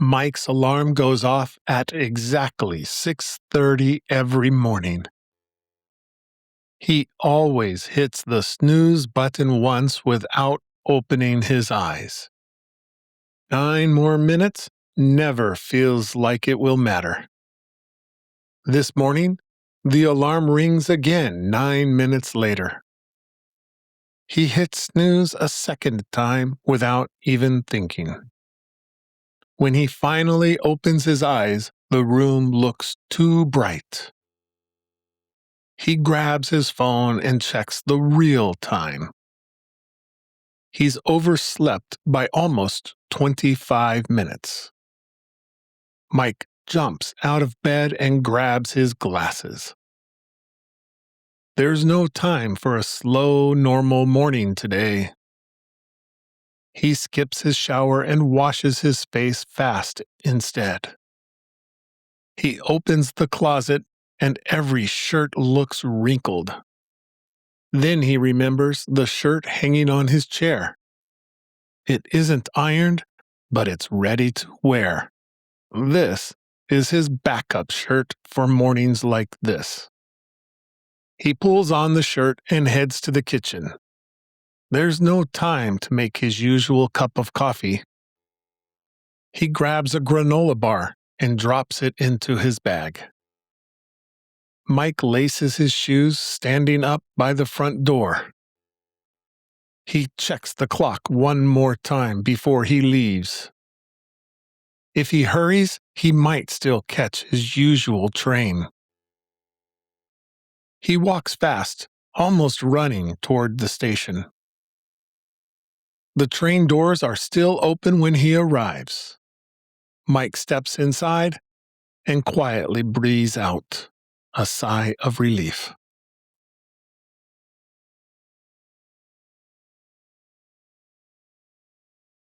Mike's alarm goes off at exactly 6:30 every morning. He always hits the snooze button once without opening his eyes. 9 more minutes never feels like it will matter. This morning, the alarm rings again 9 minutes later. He hits snooze a second time without even thinking. When he finally opens his eyes, the room looks too bright. He grabs his phone and checks the real time. He's overslept by almost 25 minutes. Mike jumps out of bed and grabs his glasses. There's no time for a slow, normal morning today. He skips his shower and washes his face fast instead. He opens the closet and every shirt looks wrinkled. Then he remembers the shirt hanging on his chair. It isn't ironed, but it's ready to wear. This is his backup shirt for mornings like this. He pulls on the shirt and heads to the kitchen. There's no time to make his usual cup of coffee. He grabs a granola bar and drops it into his bag. Mike laces his shoes standing up by the front door. He checks the clock one more time before he leaves. If he hurries, he might still catch his usual train. He walks fast, almost running toward the station. The train doors are still open when he arrives. Mike steps inside and quietly breathes out a sigh of relief.